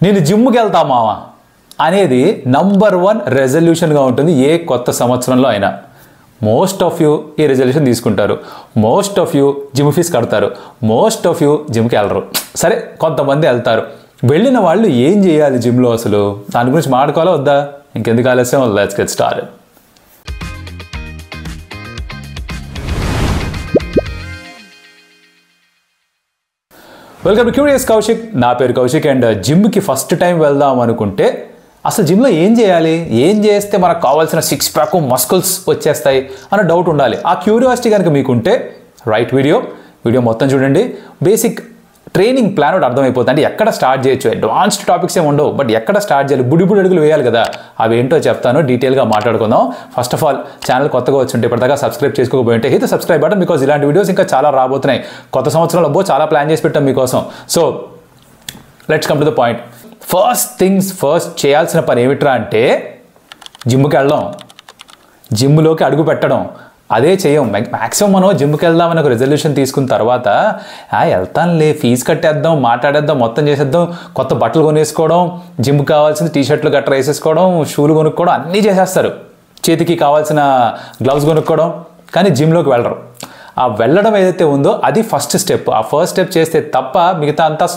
నేను జిమ్కి వెళ్తా మావా అనేది నంబర్ 1 రెజల్యూషన్గా ఉంటుంది ఏ కొత్త సంవత్సరంలో అయినా. మోస్ట్ ఆఫ్ యూ ఈ రెజల్యూషన్ తీసుకుంటారు, most of you gym fees కడతారు, మోస్ట్ ఆఫ్ యూ జిమ్కి వెళ్ళరు. సరే, కొంతమంది వెళ్తారు. వెళ్ళిన వాళ్ళు ఏం చేయాలి జిమ్లో అసలు? దాని గురించి మాట్లాడుకోవాలా వద్దా? ఇంకెందుకు ఆలస్యం, let's get started. Welcome to curious Kaushik. నా పేరు కౌశిక్. అండ్ జిమ్కి ఫస్ట్ టైం వెళ్దాం అనుకుంటే అసలు జిమ్లో ఏం చేయాలి, ఏం చేస్తే మనకు కావాల్సిన 6 ప్యాక్ మస్కుల్స్ వచ్చేస్తాయి అన్న డౌట్ ఉండాలి. ఆ క్యూరియాసిటీ కనుక మీకుంటే రైట్ వీడియో మొత్తం చూడండి. బేసిక్ ట్రైనింగ్ ప్లాన్ ఒకటి అర్థమైపోతుంది. అంటే ఎక్కడ స్టార్ట్ చేయొచ్చు, అడ్వాన్స్డ్ టాపిక్స్ ఏమి ఉండవు, బట్ ఎక్కడ స్టార్ట్ చేయాలి, బుడి అడుగులు వేయాలి కదా, అవి ఏంటో చెప్తాను, డీటెయిల్గా మాట్లాడుకుందాం. ఫస్ట్ ఆఫ్ ఆల్ ఛానల్ కొత్తగా వచ్చి ఇప్పటిదాకా సబ్స్క్రైబ్ చేసుకోకపోయి ఉంటే హిట్ సబ్స్క్రైబ్ బటన్, బికాజ్ ఇలాంటి వీడియోస్ ఇంకా చాలా రాబోతున్నాయి. కొత్త సంవత్సరంలో చాలా ప్లాన్ చేసి పెట్టాం మీకోసం. So let's come to the point. First చేయాల్సిన పని ఏమిట్రా అంటే జిమ్కి వెళ్ళడం, జిమ్లోకి అడుగు పెట్టడం. అదే చేయం. మ్యాక్సిమం మనం జిమ్కి వెళ్దామని ఒక రెజల్యూషన్ తీసుకున్న తర్వాత వెళ్తానులే, ఫీజు కట్టేద్దాం, మాట్లాడేద్దాం, మొత్తం చేసేద్దాం, కొత్త బట్టలు కొనేసుకోవడం, జిమ్కి కావాల్సిన టీషర్ట్లు గట్రా వేసేసుకోవడం, షూలు కొనుక్కోవడం, అన్నీ చేసేస్తారు. చేతికి కావాల్సిన గ్లౌస్ కొనుక్కోవడం, కానీ జిమ్లోకి వెళ్ళరు. ఆ వెళ్ళడం ఏదైతే ఉందో అది ఫస్ట్ స్టెప్. ఆ ఫస్ట్ స్టెప్ చేస్తే తప్ప మిగతా అంతా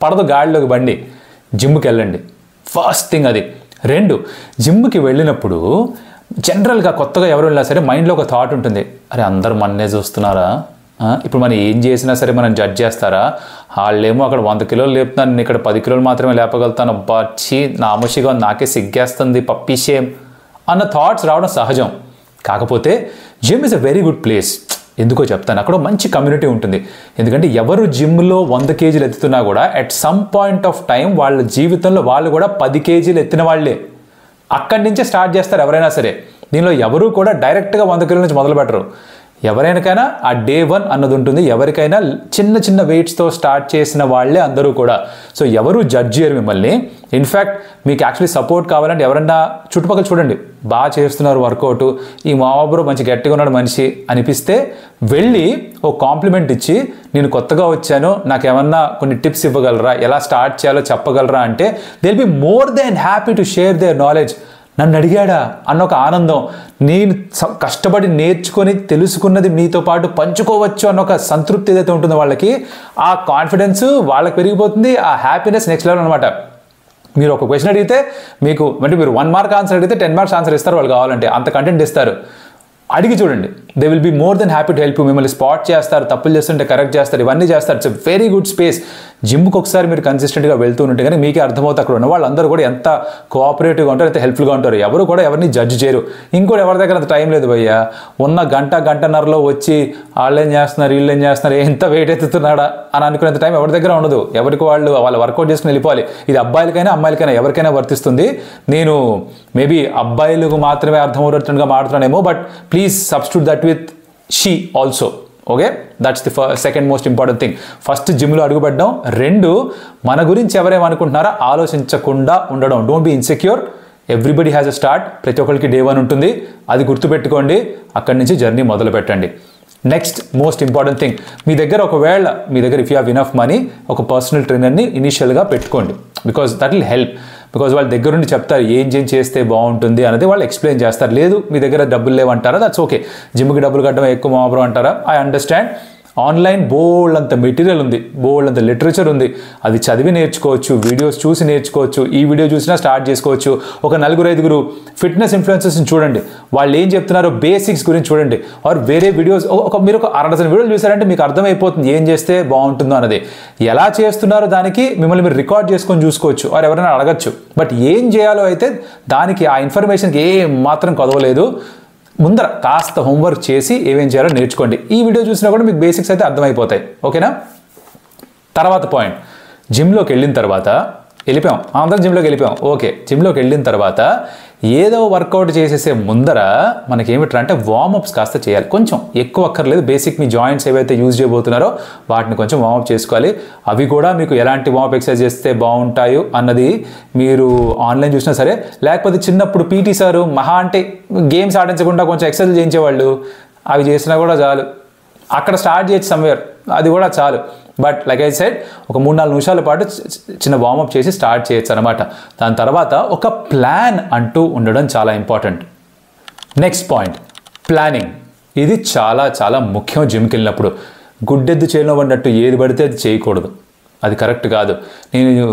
పడదు గాడిలోకి బండి. జిమ్కి వెళ్ళండి, ఫస్ట్ థింగ్ అది. 2, జిమ్కి వెళ్ళినప్పుడు జనరల్గా కొత్తగా ఎవరు వెళ్ళినా సరే మైండ్లో ఒక థాట్ ఉంటుంది, అరే అందరూ మన్నే చూస్తున్నారా, ఇప్పుడు మనం ఏం చేసినా సరే మనం జడ్జ్ చేస్తారా, వాళ్ళేమో అక్కడ 100 కిలోలు లేపుతాను, నేను ఇక్కడ 10 కిలోలు మాత్రమే లేపగలుగుతాను, బచ్చి నామోషిగా నాకే సిగ్గేస్తుంది, పప్పీ షేమ్ అన్న థాట్స్ రావడం సహజం. కాకపోతే gym is a very good place. ఎందుకో చెప్తాను. అక్కడ మంచి కమ్యూనిటీ ఉంటుంది. ఎందుకంటే ఎవరు జిమ్లో 100 కేజీలు ఎత్తుతున్నా కూడా at some point of time వాళ్ళ జీవితంలో వాళ్ళు కూడా 10 కేజీలు ఎత్తిన వాళ్ళే. అక్కడి నుంచే స్టార్ట్ చేస్తారు ఎవరైనా సరే. దీనిలో ఎవరు కూడా డైరెక్ట్గా 100 కిలోల నుంచి మొదలు పెట్టరు. ఎవరైనాకైనా ఆ డే 1 అన్నది ఉంటుంది. ఎవరికైనా చిన్న వెయిట్స్తో స్టార్ట్ చేసిన వాళ్ళే అందరూ కూడా. సో ఎవరు జడ్జ్ చేయరు మిమ్మల్ని. ఇన్ఫ్యాక్ట్ మీకు యాక్చువల్లీ సపోర్ట్ కావాలంటే ఎవరన్నా చుట్టుపక్కల చూడండి, బాగా చేస్తున్నారు వర్కౌట్, ఈ మావాబరు మంచి గట్టిగా ఉన్నాడు మనిషి అనిపిస్తే వెళ్ళి ఓ కాంప్లిమెంట్ ఇచ్చి, నేను కొత్తగా వచ్చాను, నాకు ఏమన్నా కొన్ని టిప్స్ ఇవ్వగలరా, ఎలా స్టార్ట్ చేయాలో చెప్పగలరా అంటే they will be more than happy to share their knowledge. నన్ను అడిగాడా అన్న ఒక ఆనందం, నేను కష్టపడి నేర్చుకొని తెలుసుకున్నది మీతో పాటు పంచుకోవచ్చు అన్న ఒక సంతృప్తి ఏదైతే ఉంటుందో వాళ్ళకి, ఆ కాన్ఫిడెన్స్ వాళ్ళకి పెరిగిపోతుంది. ఆ హ్యాపీనెస్ నెక్స్ట్ లెవెల్ అనమాట. మీరు ఒక క్వశ్చన్ అడిగితే మీకు అంటే మీరు 1 మార్క్ ఆన్సర్ అడిగితే 10 మార్క్స్ ఆన్సర్ ఇస్తారు వాళ్ళు కావాలంటే, అంత కంటెంట్ ఇస్తారు. అడిగి చూడండి, they will be more than happy to help you. మిమ్మల్ని స్పాట్ చేస్తారు, తప్పులు చేస్తుంటే కరెక్ట్ చేస్తారు, ఇవన్నీ చేస్తారు. It's a very good space. జిమ్కి ఒకసారి మీరు కన్సిస్టెంట్గా వెళ్తూ ఉంటే కానీ మీకే అర్థమవుతుంది అక్కడ ఉన్న వాళ్ళందరూ కూడా ఎంత కోఆపరేటివ్గా ఉంటారు, ఎంత హెల్ప్ఫుల్గా ఉంటారు. ఎవరు కూడా ఎవరిని జడ్జ్ చేయరు. ఇంకోటి ఎవరి దగ్గర అంత టైం లేదు భయ్యా, ఉన్న గంటన్నరలో వచ్చి వాళ్ళేం చేస్తున్నారు, వీళ్ళు ఏం చేస్తున్నారు, ఎంత వెయిట్ ఎత్తుతున్నాడా అని అనుకునేంత టైం ఎవరి దగ్గర ఉండదు. ఎవరికి వాళ్ళు వర్కౌట్ చేసుకుని వెళ్ళిపోవాలి. ఇది అబ్బాయిలకైనా అమ్మాయిలకైనా ఎవరికైనా వర్తిస్తుంది. నేను మేబీ అబ్బాయిలకు మాత్రమే అర్థమవుతున్నట్టుగా మాట్లాడుతున్నానేమో, but please substitute that with she also. Okay, that's the second most important thing. First జిమ్లో అడుగుపెట్టడం. 2, మన గురించి ఎవరేమనుకుంటున్నారా ఆలోచించకుండా ఉండడం. Don't be insecure. Everybody has a start. ప్రతి ఒక్కరికి డే 1 ఉంటుంది, అది గుర్తుపెట్టుకోండి. అక్కడి నుంచి జర్నీ మొదలు పెట్టండి. నెక్స్ట్ మోస్ట్ ఇంపార్టెంట్ థింగ్, మీ దగ్గర if you have enough money ఒక పర్సనల్ ట్రైనర్ని ఇనిషియల్గా పెట్టుకోండి. Because that will help. Because వాళ్ళ దగ్గర నుండి చెప్తారు ఏం చేస్తే బాగుంటుంది అనేది వాళ్ళు ఎక్స్ప్లెయిన్ చేస్తారు. లేదు మీ దగ్గర డబ్బులు లేవంటారా, దట్స్ ఓకే. జిమ్కి డబ్బులు కట్టడం ఎక్కువ మామూలు అంటారా, ఐ అండర్స్టాండ్. ఆన్లైన్ బోల్డ్ అంత మెటీరియల్ ఉంది, బోల్డ్ అంత లిటరేచర్ ఉంది. అది చదివి నేర్చుకోవచ్చు, వీడియోస్ చూసి నేర్చుకోవచ్చు. ఈ వీడియో చూసినా స్టార్ట్ చేసుకోవచ్చు. ఒక 4-5 ఫిట్నెస్ ఇన్ఫ్లుయెన్సర్స్ని చూడండి, వాళ్ళు ఏం చెప్తున్నారో బేసిక్స్ గురించి చూడండి. ఆర్ వేరే వీడియోస్ మీరు ఒక 60 వీడియోలు చూసారంటే మీకు అర్థమైపోతుంది ఏం చేస్తే బాగుంటుందో అన్నది. ఎలా చేస్తున్నారో దానికి మిమ్మల్ని మీరు రికార్డ్ చేసుకొని చూసుకోవచ్చు, ఆర్ ఎవరైనా అడగచ్చు. బట్ ఏం చేయాలో అయితే దానికి ఆ ఇన్ఫర్మేషన్కి ఏం మాత్రం కొదవలేదు. ముందర కాస్త హోంవర్క్ చేసి ఏమేం చేయాలో నేర్చుకోండి. ఈ వీడియో చూసినా కూడా మీకు బేసిక్స్ అయితే అర్థమైపోతాయి. ఓకేనా? తర్వాత పాయింట్, జిమ్లోకి వెళ్ళిన తర్వాత అందరం జిమ్లోకి వెళ్ళిపోయాం. ఓకే, జిమ్లోకి వెళ్ళిన తర్వాత ఏదో వర్కౌట్ చేసేసే ముందర మనకేమిట్రా అంటే వార్మప్స్ కాస్త చేయాలి. కొంచెం ఎక్కువ అక్కర్లేదు, బేసిక్ మీ జాయింట్స్ ఏవైతే యూజ్ చేయబోతున్నారో వాటిని కొంచెం వార్మప్ చేసుకోవాలి. అవి కూడా మీకు ఎలాంటి వార్మప్ ఎక్సర్సైజ్ చేస్తే బాగుంటాయో అన్నది మీరు ఆన్లైన్ చూసినా సరే, లేకపోతే చిన్నప్పుడు పీటీ సారు మహా అంటే గేమ్స్ ఆడించకుండా కొంచెం ఎక్సర్సైజ్ చేయించేవాళ్ళు, అవి చేసినా కూడా చాలు. అక్కడ స్టార్ట్ చేయొచ్చు సమ్వేర్, అది కూడా చాలు. బట్ లైక్ ఐ సెడ్ ఒక 3-4 నిమిషాల పాటు చిన్న వార్మప్ చేసి స్టార్ట్ చేయొచ్చు అనమాట. దాని తర్వాత ఒక ప్లాన్ అంటూ ఉండడం చాలా ఇంపార్టెంట్. Next point, planning. ఇది చాలా చాలా ముఖ్యం జిమ్కి వెళ్ళినప్పుడు. గుడ్డెద్దు చేయడం పడినట్టు ఏది పడితే అది చేయకూడదు, అది కరెక్ట్ కాదు. నేను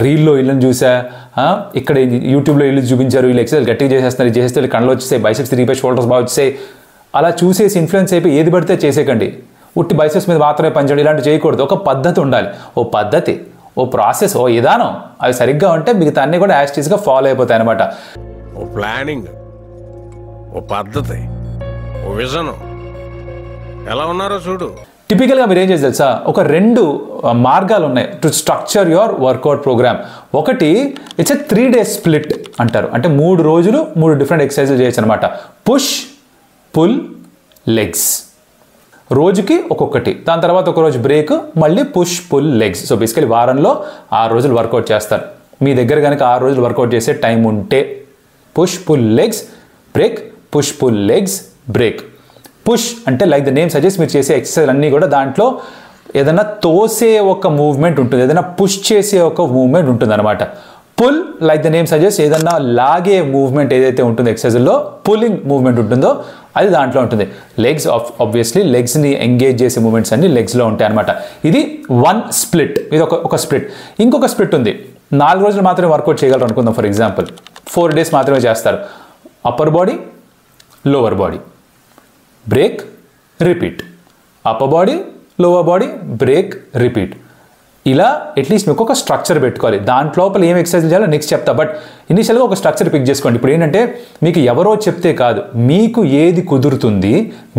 రీల్లో ఇళ్ళని చూసా, ఇక్కడ యూట్యూబ్లో ఇల్లు చూపించారు, వీళ్ళు ఎక్సర్సైజ్ గట్టిగా చేసేస్తున్నారు, ఇది చేస్తే వీళ్ళు కళ్ళు వచ్చేసాయి, బైసెప్స్ 3 షోల్డర్స్ బాగా వచ్చేసాయి, అలా చూసేసి ఇన్ఫ్లుయెన్స్ అయిపోయి ఏది పడితే చేసేకండి. ఉట్టి బైసెప్స్ మీద మాత్రమే పనిచేయండి, ఇలాంటివి చేయకూడదు. ఒక పద్ధతి ఉండాలి, ఓ పద్ధతి, ఓ ప్రాసెస్, ఓ విధానం. అవి సరిగ్గా ఉంటే మిగతా అన్నీ కూడా యాస్టీస్గా ఫాలో అయిపోతాయి అనమాట. ఓ ప్లానింగ్, ఓ పద్ధతి, ఓ విజన్ ఎలా ఉన్నారో చూడు. టిపికల్గా మీరు ఏం చేసి తెలుసా, ఒక 2 మార్గాలు ఉన్నాయి to structure your workout programme. ఒకటి ఇట్స్ ఎ 3 days స్ప్లిట్ అంటారు. అంటే 3 రోజులు 3 డిఫరెంట్ ఎక్సర్సైజులు చేయొచ్చు అనమాట. పుష్, పుల్, లెగ్స్, రోజుకి ఒక్కొక్కటి. దాని తర్వాత ఒక రోజు బ్రేక్, మళ్ళీ push, pull, legs. So basically వారంలో 6 రోజులు వర్కౌట్ చేస్తారు. మీ దగ్గర కనుక 6 రోజులు వర్కౌట్ చేసే టైం ఉంటే push, pull, legs, break, push, pull, legs, break. Push అంటే లైక్ ద నేమ్ సజెస్ట్ మీరు చేసే ఎక్సర్సైజ్ అన్నీ కూడా దాంట్లో ఏదైనా తోసే ఒక మూవ్మెంట్ ఉంటుంది, ఏదైనా పుష్ చేసే ఒక మూవ్మెంట్ ఉంటుంది అనమాట. Pull like the name suggest ఏదన్నా లాగే మూవ్మెంట్ ఏదైతే ఉంటుందో ఎక్సర్సైజ్లో, పుల్లింగ్ మూవ్మెంట్ ఉంటుందో అది దాంట్లో ఉంటుంది. లెగ్స్ ఆబ్వియస్లీ లెగ్స్ని ఎంగేజ్ చేసే మూవ్మెంట్స్ అన్ని లెగ్స్లో ఉంటాయి అనమాట. ఇది 1 స్ప్లిట్, ఇది ఒక స్ప్లిట్. ఇంకొక స్ప్లిట్ ఉంది, 4 రోజులు మాత్రమే వర్కౌట్ చేయగలరు అనుకుందాం. ఫర్ ఎగ్జాంపుల్ 4 days మాత్రమే చేస్తారు. Upper body, lower body, break, repeat, upper body, lower body, break, repeat. ఇలా అట్లీస్ట్ మీకు ఒక స్ట్రక్చర్ పెట్టుకోవాలి. దాంట్లోపల ఏం ఎక్సర్సైజ్ చేయాలో నెక్స్ట్ చెప్తా, బట్ ఇనిషియల్గా ఒక స్ట్రక్చర్ పిక్ చేసుకోండి. ఇప్పుడు ఏంటంటే మీకు ఎవరో చెప్తే కాదు, మీకు ఏది కుదురుతుంది,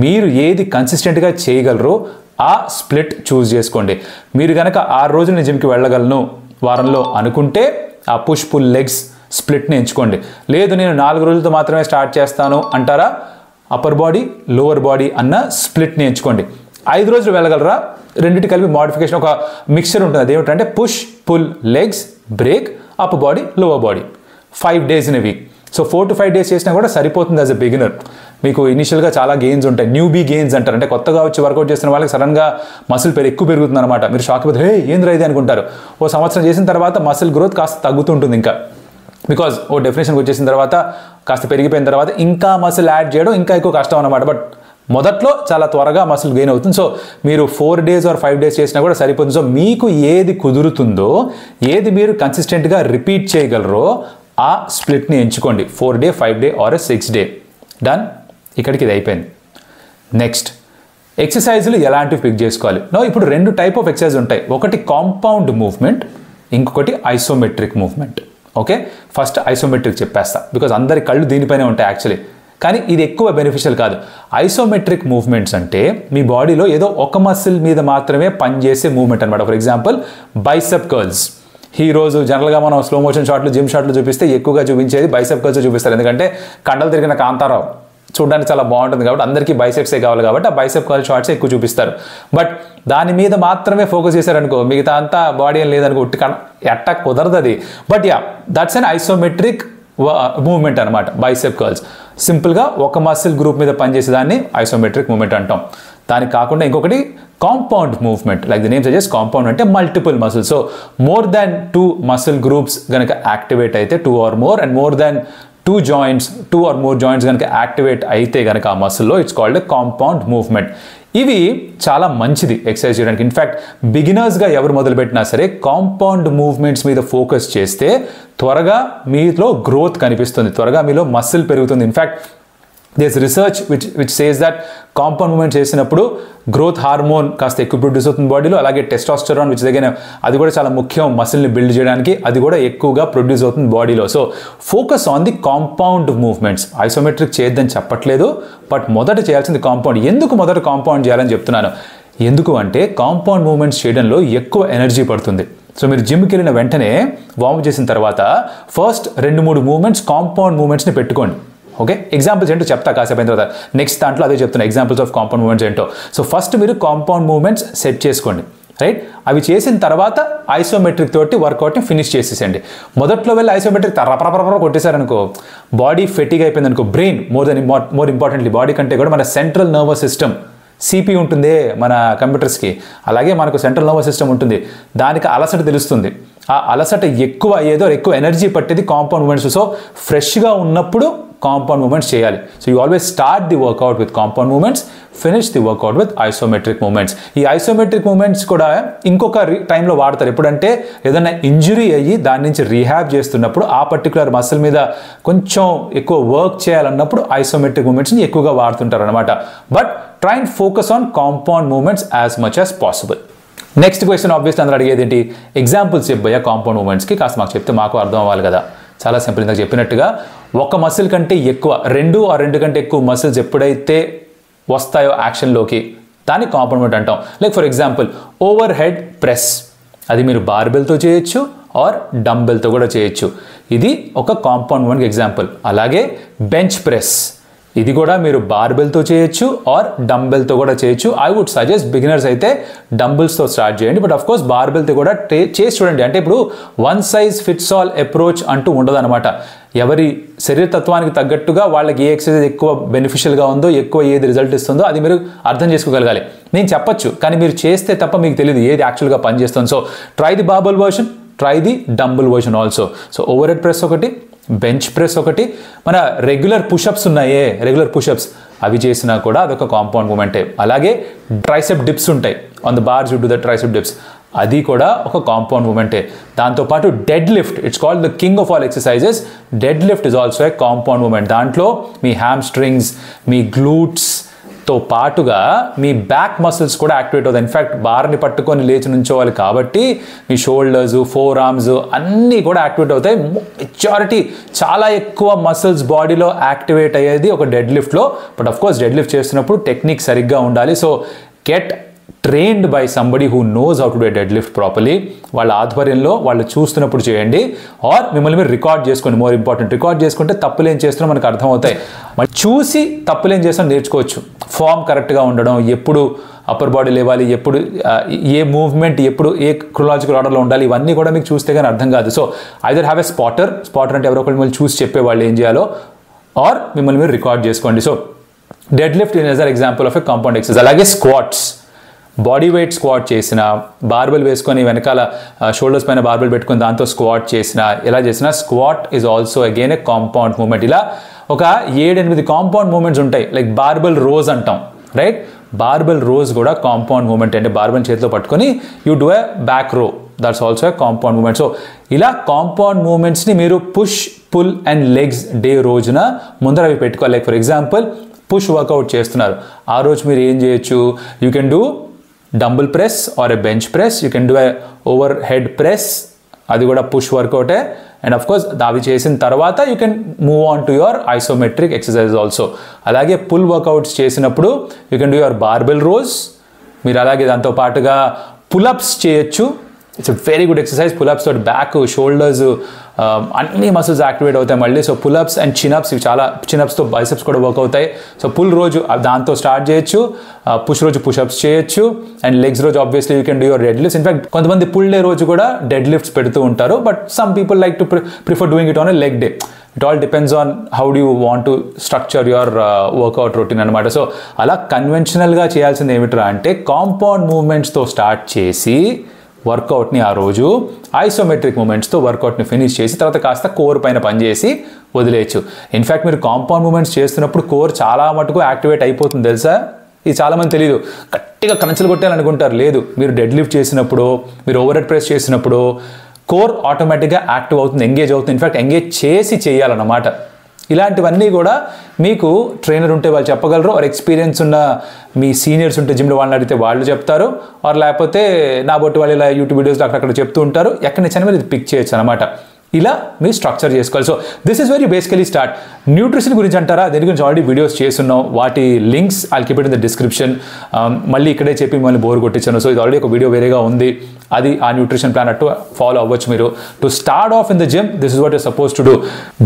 మీరు ఏది కన్సిస్టెంట్గా చేయగలరో ఆ స్ప్లిట్ చూస్ చేసుకోండి. మీరు కనుక 6 రోజులు నేను జిమ్కి వెళ్ళగలను వారంలో అనుకుంటే ఆ పుష్, పుల్, లెగ్స్ స్ప్లిట్ని ఎంచుకోండి. లేదు నేను 4 రోజులతో మాత్రమే స్టార్ట్ చేస్తాను అంటారా, అప్పర్ బాడీ, లోవర్ బాడీ అన్న స్ప్లిట్ని ఎంచుకోండి. 5 రోజులు వెళ్ళగలరా, రెండింటి కలిపి మోడిఫికేషన్ ఒక మిక్చర్ ఉంటుంది. అదేమిటంటే push, pull, legs, break, upper body, lower body, 5 days in a week. So 4 to 5 days చేసినా కూడా సరిపోతుంది యాజ్ ఎ బిగినర్. మీకు ఇనిషియల్గా చాలా గెయిన్స్ ఉంటాయి, న్యూబీ గెయిన్స్ అంటారు. అంటే కొత్తగా వచ్చి వర్కౌట్ చేస్తున్న వాళ్ళకి సడన్గా మసిల్ ఎక్కువ పెరుగుతుంది అనమాట. మీరు షాక్ అయిపోతే హే ఏంద్రా ఇది అనుకుంటారు. ఓ సంవత్సరం చేసిన తర్వాత మసిల్ గ్రోత్ కాస్త తగ్గుతుంటుంది ఇంకా, బికాజ్ ఓ డెఫినేషన్కి వచ్చేసిన తర్వాత కాస్త పెరిగిపోయిన తర్వాత ఇంకా మసిల్ యాడ్ చేయడం ఇంకా ఎక్కువ కష్టం అనమాట. బట్ మొదట్లో చాలా త్వరగా మసిల్ గెయిన్ అవుతుంది. సో మీరు 4 days or 5 days చేసినా కూడా సరిపోతుంది. సో మీకు ఏది కుదురుతుందో, ఏది మీరు కన్సిస్టెంట్గా రిపీట్ చేయగలరో ఆ స్ప్లిట్ని ఎంచుకోండి. 4 day, 5 day or 6 day. Done, ఇక్కడికి ఇది అయిపోయింది. నెక్స్ట్ ఎక్సర్సైజులు ఎలాంటివి పిక్ చేసుకోవాలి. ఇప్పుడు 2 type of ఎక్సర్సైజ్ ఉంటాయి. ఒకటి కాంపౌండ్ మూవ్మెంట్, ఇంకొకటి isometric movement. Okay, first isometric చెప్పేస్తా, బికాజ్ అందరి కళ్ళు దీనిపైనే ఉంటాయి యాక్చువల్లీ, కానీ ఇది ఎక్కువ బెనిఫిషియల్ కాదు. ఐసోమెట్రిక్ మూవ్మెంట్స్ అంటే మీ బాడీలో ఏదో ఒక మసిల్ మీద మాత్రమే పనిచేసే మూవ్మెంట్ అనమాట. For example bicep curls. ఈరోజు జనరల్గా మనం స్లో మోషన్ షాట్లు, జిమ్ షాట్లు చూపిస్తే ఎక్కువగా చూపించేది బైసెప్ కర్ల్స్ చూపిస్తారు. ఎందుకంటే కండలు తిరిగిన కాంతారావు చూడడానికి చాలా బాగుంటుంది కాబట్టి అందరికీ బైసెప్సే కావాలి కాబట్టి ఆ బైసెప్ కర్ల్ షాట్స్ ఎక్కువ చూపిస్తారు. బట్ దాని మీద మాత్రమే ఫోకస్ చేశారనుకో, మిగతా అంతా బాడీ ఏం లేదనుకో, ఎట్ట కుదరదు అది. But yeah, that's an isometric movement అనమాట బైసెప్ కర్ల్స్. సింపుల్గా ఒక మసిల్ గ్రూప్ మీద పనిచేసే దాన్ని ఐసోమెట్రిక్ మూవ్మెంట్ అంటాం. దానికి కాకుండా ఇంకొకటి compound movement, like the name suggest. Compound అంటే multiple muscles. So more than 2 muscle groups కనుక యాక్టివేట్ అయితే, 2 or more, and more than 2 or more joints కనుక యాక్టివేట్ అయితే కనుక ఆ మసిల్లో, it's called a compound movement. ఇవి చాలా మంచిది ఎక్సర్సైజ్ చేయడానికి. ఇన్ఫ్యాక్ట్ బిగినర్స్గా ఎవరు మొదలుపెట్టినా సరే కాంపౌండ్ మూవ్మెంట్స్ మీద ఫోకస్ చేస్తే త్వరగా మీలో గ్రోత్ కనిపిస్తుంది, త్వరగా మీలో మసిల్ పెరుగుతుంది. In fact there's research which says that compound movement చేసినప్పుడు గ్రోత్ హార్మోన్ కాస్త ఎక్కువ ప్రొడ్యూస్ అవుతుంది బాడీలో. అలాగే టెస్టోస్టెరాన్ విచ్ దగ్గర అది కూడా చాలా ముఖ్యం మసిల్ని బిల్డ్ చేయడానికి, అది కూడా ఎక్కువగా ప్రొడ్యూస్ అవుతుంది బాడీలో. So focus on the compound movements. Isometric చేయొద్దని చెప్పట్లేదు, బట్ మొదట చేయాల్సింది కాంపౌండ్. ఎందుకు మొదట కాంపౌండ్ చేయాలని చెప్తున్నాను, ఎందుకు అంటే కాంపౌండ్ మూవ్మెంట్స్ చేయడంలో ఎక్కువ ఎనర్జీ పడుతుంది. సో మీరు జిమ్కి వెళ్ళిన వెంటనే వార్మ్ చేసిన తర్వాత ఫస్ట్ 2-3 మూవ్మెంట్స్ కాంపౌండ్ మూవ్మెంట్స్ని పెట్టుకోండి. ఓకే, ఎగ్జాంపుల్స్ ఏంటో చెప్తా కాసేపు అయిన తర్వాత. నెక్స్ట్ దాంట్లో అదే చెప్తున్నా, ఎగ్జాంపుల్స్ ఆఫ్ కాంపౌండ్ మూవ్మెంట్స్ ఏంటో. సో ఫస్ట్ మీరు కాంపౌండ్ మూవ్మెంట్స్ సెట్ చేసుకోండి, రైట్? అవి చేసిన తర్వాత ఐసోమెట్రిక్ తోటి వర్కౌట్ని ఫినిష్ చేసేసండి. మొదట్లో వెళ్ళి ఐసోమెట్రిక్ రపరపరపర కొట్టేశారనుకో, బాడీ ఫెటిగ్ అయిపోయింది అనుకో, బ్రెయిన్ మోర్ ఇంపార్టెంట్లీ బాడీ కంటే కూడా మన సెంట్రల్ నర్వస్ సిస్టమ్ సిపి ఉంటుంది మన కంప్యూటర్స్కి, అలాగే మనకు సెంట్రల్ నర్వస్ సిస్టమ్ ఉంటుంది. దానికి అలసట తెలుస్తుంది. ఆ అలసట ఎక్కువ అయ్యేదో ఎక్కువ ఎనర్జీ పట్టేది కాంపౌండ్ మూమెంట్స్. సో ఫ్రెష్గా ఉన్నప్పుడు కాంపౌండ్ మూమెంట్స్ చేయాలి. So you always start the workout with compound moments, finish the workout with isometric moments. ఈ ఐసోమెట్రిక్ మూమెంట్స్ కూడా ఇంకొక టైంలో వాడతారు. ఎప్పుడంటే ఏదైనా ఇంజురీ అయ్యి దాని నుంచి రీహాబ్ చేస్తున్నప్పుడు ఆ పర్టికులర్ మసిల్ మీద కొంచెం ఎక్కువ వర్క్ చేయాలన్నప్పుడు ఐసోమెట్రిక్ మూమెంట్స్ని ఎక్కువగా వాడుతుంటారు అనమాట. But try and focus on compound moments as much as possible. Next question obviously అందరూ అడిగేది ఏంటి, ఎగ్జాంపుల్స్ చెప్పబోయా కాంపౌండ్ మూమెంట్స్కి, కాస్త మాకు చెప్తే మాకు అర్థం అవ్వాలి కదా. చాలా సింపుల్, ఇందాక చెప్పినట్టుగా ఒక మసిల్ కంటే ఎక్కువ, రెండు కంటే ఎక్కువ మసిల్స్ ఎప్పుడైతే వస్తాయో యాక్షన్లోకి దాన్ని కాంపౌండ్ మూమెంట్ అంటాం. Like for example over head press, అది మీరు బార్బెల్తో చేయొచ్చు ఆర్ డంబెల్తో కూడా చేయొచ్చు. ఇది ఒక కాంపౌండ్ మూమెంట్కి ఎగ్జాంపుల్. అలాగే బెంచ్ ప్రెస్, ఇది కూడా మీరు బార్బెల్తో చేయొచ్చు ఆర్ డంబెల్తో కూడా చేయొచ్చు. ఐ వుడ్ సజెస్ట్ బిగినర్స్ అయితే డంబుల్స్తో స్టార్ట్ చేయండి. బట్ ఆఫ్ కోర్స్ బార్బెల్తో కూడా చేసి చూడండి. అంటే ఇప్పుడు one size fits all approach అంటూ ఉండదు అనమాట. ఎవరి శరీరతత్వానికి తగ్గట్టుగా వాళ్ళకి ఏ ఎక్సర్సైజ్ ఎక్కువ బెనిఫిషియల్గా ఉందో, ఎక్కువ ఏది రిజల్ట్ ఇస్తుందో అది మీరు అర్థం చేసుకోగలగాలి. నేను చెప్పచ్చు, కానీ మీరు చేస్తే తప్ప మీకు తెలియదు ఏది యాక్చువల్గా పనిచేస్తుంది. So try the barbell version, try the dumbbell version also. So overhead press ఒకటి, బెంచ్ ప్రెస్ ఒకటి, మన రెగ్యులర్ పుషప్స్ ఉన్నాయే, రెగ్యులర్ పుషప్స్ అవి చేసినా కూడా అదొక కాంపౌండ్ మూమెంటే. అలాగే ట్రైసెప్ డిప్స్ ఉంటాయి, on the bars you do the tricep dips, అది కూడా ఒక కాంపౌండ్ మూమెంటే. దాంతోపాటు deadlift, it's called the king of all exercises. Deadlift is also a compound moment. దాంట్లో మీ హ్యామ్ స్ట్రింగ్స్, మీ గ్లూట్స్తో పాటుగా మీ బ్యాక్ మసిల్స్ కూడా activate అవుతాయి. ఇన్ఫ్యాక్ట్ బార్ని పట్టుకొని లేచి నుంచోవాలి కాబట్టి మీ షోల్డర్స్, ఫోర్ ఆర్మ్స్ అన్నీ కూడా యాక్టివేట్ అవుతాయి. మెజారిటీ చాలా ఎక్కువ మసిల్స్ బాడీలో యాక్టివేట్ అయ్యేది ఒక డెడ్ లిఫ్ట్లో. But of course dead lift చేస్తున్నప్పుడు టెక్నిక్ సరిగ్గా ఉండాలి. So get trained by somebody who knows how to do dead lift properly. వాళ్ళ ఆధ్వర్యంలో వాళ్ళు చూస్తున్నప్పుడు చేయండి, ఆర్ మిమ్మల్ని మీరు రికార్డ్ చేసుకోండి. మోర్ ఇంపార్టెంట్, రికార్డ్ చేసుకుంటే తప్పులు ఏం చేస్తున్నా మనకు అర్థమవుతాయి. మరి చూసి తప్పులు ఏం చేస్తాం నేర్చుకోవచ్చు. ఫామ్ కరెక్ట్గా ఉండడం, ఎప్పుడు అప్పర్ బాడీ లేవాలి, ఎప్పుడు ఏ మూవ్మెంట్ ఎప్పుడు ఏ క్రొనాలజికల్ ఆర్డర్లో ఉండాలి, ఇవన్నీ కూడా మీకు చూస్తే కానీ అర్థం కాదు. So either have a spotter అంటే ఎవరో ఒకరు మిమ్మల్ని చూసి చెప్పేవాళ్ళు ఏం చేయాలో, ఆర్ మిమ్మల్ని మీరు రికార్డ్ చేసుకోండి. So dead lift is an example of a compound exercise. అలాగే స్క్వాట్స్, బాడీ వెయిట్ స్క్వాట్ చేసిన, బార్బెల్ వేసుకొని వెనకాల షోల్డర్స్ పైన బార్బెల్ పెట్టుకొని దాంతో స్క్వాట్ చేసిన, ఎలా చేసినా squat is also again a compound moment. ఇలా ఒక 7-8 కాంపౌండ్ మూమెంట్స్ ఉంటాయి. లైక్ బార్బెల్ రోజ్ అంటాం, రైట్? బార్బెల్ రోజ్ కూడా కాంపౌండ్ మూమెంట్. అంటే బార్బెల్ చేతిలో పట్టుకొని you do a back row, that's also a compound moment. So ఇలా కాంపౌండ్ మూమెంట్స్ని మీరు push, pull and legs day రోజున ముందర అవి పెట్టుకోవాలి. Like for example push workout చేస్తున్నారు, ఆ రోజు మీరు ఏం చేయొచ్చు, you can do dumbbell press or a bench press, you can do a overhead press, అది కూడా పుష్ వర్కౌటే. అండ్ ఆఫ్ కోర్స్ అవి చేసిన తర్వాత you can move on to your isometric exercise also. అలాగే పుల్ వర్కౌట్స్ చేసినప్పుడు you can do your barbell rows. మీరు అలాగే దాంతో పాటుగా పులప్స్ చేయొచ్చు. It's a very good exercise. Pullups తోటి బ్యాక్, షోల్డర్స్ అన్ని మసిల్స్ యాక్టివేట్ అవుతాయి మళ్ళీ. సో పులప్స్ అండ్ చినప్స్, ఇవి చాలా, చినప్స్తో బైసెప్స్ కూడా వర్క్ అవుతాయి. సో పుల్ రోజు దాంతో స్టార్ట్ చేయొచ్చు, పుష్ రోజు పుషప్స్ చేయొచ్చు, అండ్ లెగ్స్ రోజు obviously you can do your dead lifts. In fact కొంతమంది పుల్ డే రోజు కూడా డెడ్ లిఫ్ట్స్ పెడుతూ ఉంటారు. But some people like to prefer doing it on a leg day. It all depends on how do you want to structure your work out routine అనమాట. So అలా కన్వెన్షనల్గా చేయాల్సింది ఏమిట్రా అంటే కాంపౌండ్ మూవ్మెంట్స్తో స్టార్ట్ చేసి వర్కౌట్ని ఆ రోజు ఐసోమెట్రిక్ మూమెంట్స్తో వర్కౌట్ని ఫినిష్ చేసి తర్వాత కాస్త కోర్ పైన పనిచేసి వదిలేయచ్చు. ఇన్ఫ్యాక్ట్ మీరు కాంపౌండ్ మూమెంట్స్ చేస్తున్నప్పుడు కోర్ చాలా మటుకు యాక్టివేట్ అయిపోతుంది తెలుసా. ఇది చాలామంది తెలియదు, గట్టిగా కంచెలు కొట్టాలనుకుంటారు. లేదు, మీరు డెడ్ లిఫ్ట్ చేసినప్పుడు, మీరు ఓవర్ హెడ్ ప్రెస్ చేసినప్పుడు కోర్ ఆటోమేటిక్గా యాక్టివ్ అవుతుంది, ఎంగేజ్ అవుతుంది. ఇన్ఫ్యాక్ట్ ఎంగేజ్ చేసి చేయాలన్నమాట. ఇలాంటివన్నీ కూడా మీకు ట్రైనర్ ఉంటే వాళ్ళు చెప్పగలరు, ఆర్ ఎక్స్పీరియన్స్ ఉన్న మీ సీనియర్స్ ఉంటే జిమ్లో వాళ్ళని అడిగితే వాళ్ళు చెప్తారు, ఆర్ లేకపోతే నా బొట్టు వాళ్ళు ఇలా యూట్యూబ్ వీడియోస్లో అక్కడక్కడ చెప్తూ ఉంటారు. ఎక్కడి నుంచి మీరు ఇది పిక్ చేయొచ్చు అనమాట. ఇలా మీరు స్ట్రక్చర్ చేసుకోవాలి. So this is very basically start. Nutrition గురించి అంటారా, దీని గురించి ఆల్రెడీ వీడియోస్ చేస్తున్నాం, వాటి links I'll keep it in the description. మళ్ళీ ఇక్కడే చెప్పి మిమ్మల్ని బోర్ కొట్టించాను. సో ఇది ఆల్రెడీ ఒక వీడియో వేరేగా ఉంది, అది ఆ న్యూట్రిషన్ ప్లాన్ అట్టు ఫాలో అవ్వచ్చు మీరు. To start of in the gym, this is what you suppose to do.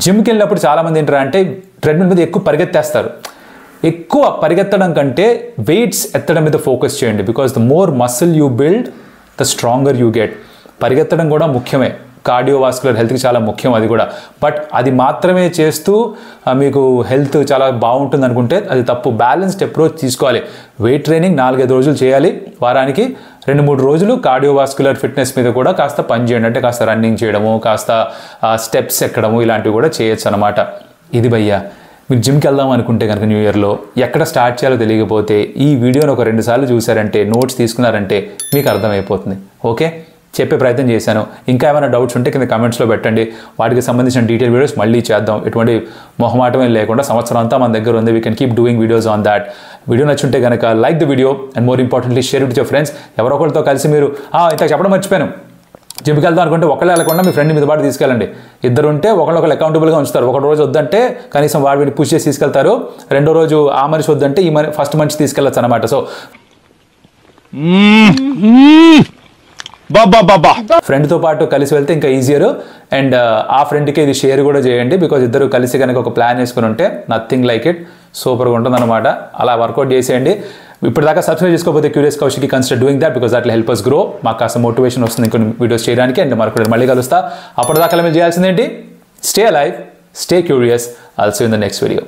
జిమ్కి వెళ్ళినప్పుడు చాలామంది ఏంటారు అంటే ట్రెడ్మిల్ మీద ఎక్కువ పరిగెత్తేస్తారు. ఎక్కువ పరిగెత్తడం కంటే వెయిట్స్ ఎత్తడం మీద ఫోకస్ చేయండి. Because the more muscle you build, the stronger you get. పరిగెత్తడం కూడా ముఖ్యమే, కార్డియోవాస్కులర్ హెల్త్కి చాలా ముఖ్యం అది కూడా. బట్ అది మాత్రమే చేస్తూ మీకు హెల్త్ చాలా బాగుంటుంది అనుకుంటే అది తప్పు. బ్యాలెన్స్డ్ అప్రోచ్ తీసుకోవాలి. వెయిట్ ట్రైనింగ్ 4-5 రోజులు చేయాలి, వారానికి 2-3 రోజులు కార్డియోవాస్కులర్ ఫిట్నెస్ మీద కూడా కాస్త పని చేయండి. అంటే కాస్త రన్నింగ్ చేయడము, కాస్త స్టెప్స్ ఎక్కడము, ఇలాంటివి కూడా చేయొచ్చు అనమాట. ఇది భయ్యా. మీరు జిమ్కి వెళ్దాం అనుకుంటే కనుక న్యూ ఇయర్లో ఎక్కడ స్టార్ట్ చేయాలో తెలియకపోతే ఈ వీడియోని ఒక 2 సార్లు చూసారంటే, నోట్స్ తీసుకున్నారంటే మీకు అర్థమైపోతుంది. ఓకే, చెప్పే ప్రయత్నం చేశాను. ఇంకా ఏమైనా డౌట్స్ ఉంటే కింద కమెంట్స్లో పెట్టండి. వాటికి సంబంధించిన డీటెయిల్ వీడియోస్ మళ్ళీ చేద్దాం. ఎటువంటి మొహమాటమే లేకుండా సంవత్సరం అంతా మన దగ్గర ఉంది. We can keep doing videos on that. Video నచ్చుంటే కనుక like the video and more importantly share with your friends. ఎవరో ఒకరితో కలిసి మీరు ఇంత చెప్పడం మర్చిపోయాను, జిమ్కి వెళ్దాం అనుకుంటే ఒకళ్ళే వెళ్ళకుండా మీ ఫ్రెండ్ మీద పాటు తీసుకెళ్ళండి. ఇద్దరు ఉంటే ఒకళ్ళు అకౌంటబుల్గా ఉంచుతారు. ఒక రోజు వద్దంటే కనీసం వాడిని పుష్ చేసి తీసుకెళ్తారు. రెండో రోజు ఆ మనిషి వద్దంటే ఈ ఫస్ట్ మనిషి తీసుకెళ్ళచ్చు అనమాట. సో ఫ్రెండ్తో పాటు కలిసి వెళ్తే ఇంకా ఈజియర్. అండ్ ఆ ఫ్రెండ్కి ఇది షేర్ కూడా చేయండి. బికాజ్ ఇద్దరు కలిసి కనుక ఒక ప్లాన్ వేసుకుని ఉంటే నథింగ్ లైక్ ఇట్, సూపర్గా ఉంటుంది అనమాట. అలా వర్కౌట్ చేసేయండి. ఇప్పటిదాకా సబ్స్క్రైబ్ చేసుకోకపోతే curious Kaushik consider doing that, because that will help us grow. మాకు కాస్త మోటివేషన్ వస్తుంది ఇంకొన్ని వీడియోస్ చేయడానికి. అండ్ మరొకటి మళ్ళీ కలుస్తా. అప్పటిదాకా మీరు చేయాల్సింది ఏంటి? Stay alive, stay curious. All see you in the next video.